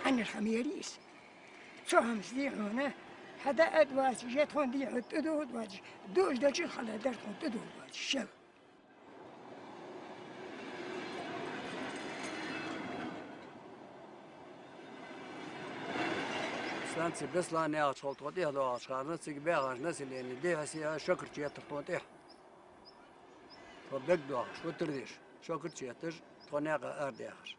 عن الخميريس شو هم سديعونا هذا أدواس جات هون دي تدود واجي دوش داشي خلا دار هون تدود واجي الشب سانسي بس لا نيا شغل توتيه لو عشان نسي بيعش نسي اللي دي هسي شكر جيت توتيه فبقدو شو ترديش شكر جيتش تونيا أرديش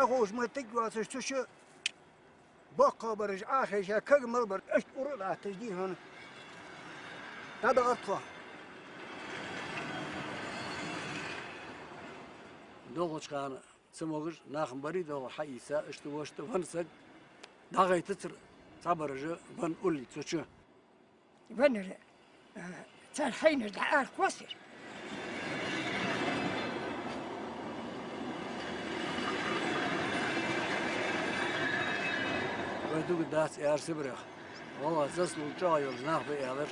أخوش ما تقوى تشتشو بقى برج آخر شيء كرمل برج أشكر لا تجديه هون هذا أطلع دوغش كان سموغش ناخن بري دوغ حيسا اشتوشت فنسك داغي تتر صبرج فن قولي تشو فنر صار حين الدعاء قصر ودوغ داس ايار سبرخ والله زسلو جايل ناخ بيالر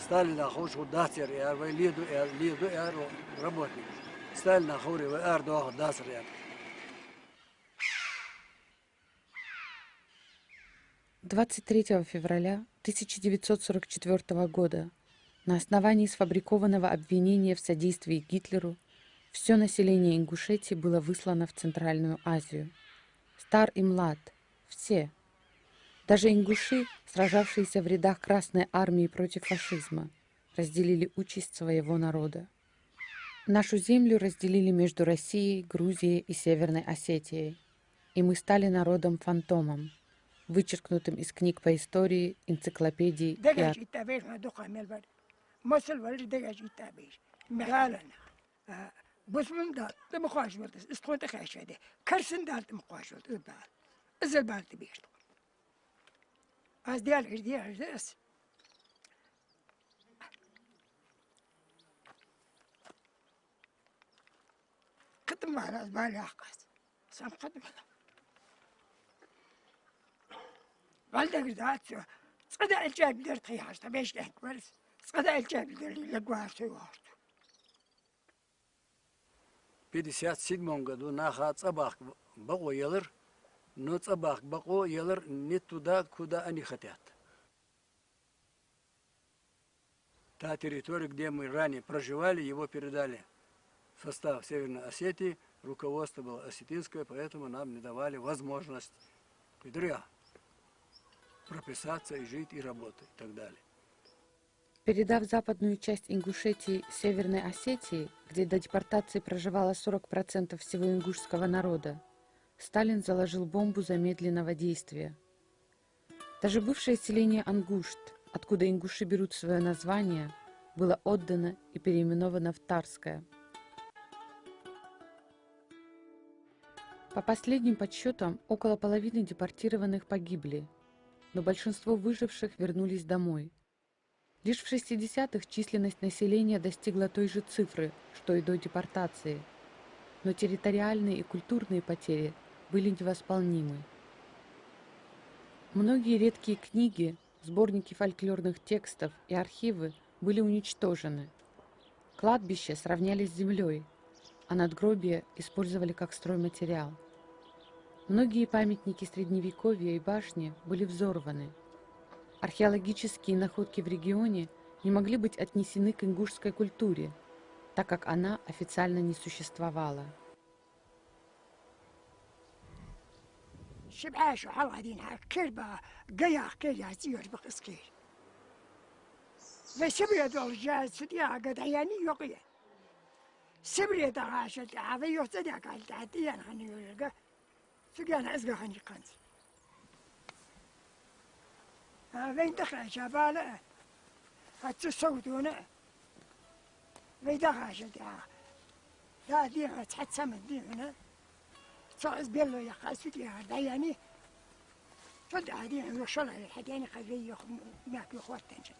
ستالي ناخوش وداس ايار وي ليدو ايار ربوتني ستالي ناخوري ويار دوغ داس ايار 23 февраля 1944 года на основании сфабрикованного обвинения в содействии Гитлеру все население Ингушетии было выслано в Центральную Азию. Стар и млад, все. Даже ингуши, сражавшиеся в рядах Красной Армии против фашизма, разделили участь своего народа. Нашу землю разделили между Россией, Грузией и Северной Осетией, и мы стали народом-фантомом, вычеркнутым из книг по истории, энциклопедий قدم على بالي عقص سام قدم والدك ذات صدق الجاب درت هي حاجة بيش لك ورس صدق الجاب دري لقوارت وارت 57 году наха цабах баго елер но цабах баго елер не туда куда они хотят. Та территория, где мы ранее проживали, его передали в состав Северной Осетии, руководство было осетинское, поэтому нам не давали возможность прописаться и жить, и работать, и так далее. Передав западную часть Ингушетии Северной Осетии, где до депортации проживало 40% всего ингушского народа, Сталин заложил бомбу замедленного действия. Даже бывшее селение Ангушт, откуда ингуши берут свое название, было отдано и переименовано в Тарское. По последним подсчетам, около половины депортированных погибли, но большинство выживших вернулись домой. Лишь в 60-х численность населения достигла той же цифры, что и до депортации, но территориальные и культурные потери были невосполнимы. Многие редкие книги, сборники фольклорных текстов и архивы были уничтожены. Кладбища сравняли с землей, а надгробия использовали как стройматериал. Многие памятники Средневековья и башни были взорваны. Археологические находки в регионе не могли быть отнесены к ингушской культуре, так как она официально не существовала. شبعاش وحلا دين كربا قيا كيا زيور بقسكير فسبري دول جاز سديا قد عياني يقيا سبري دغاشت عافي يصدق قال تعديان خني يلقى سجان أزقى خني قنص فين دخل شبالة هتصوتونه فين دغاشت لا دي تحت سمن دي هنا صاز بيلو يا خاسوت يا دياني فد عادي وصل الحدياني خذي ماك يخوت تنجد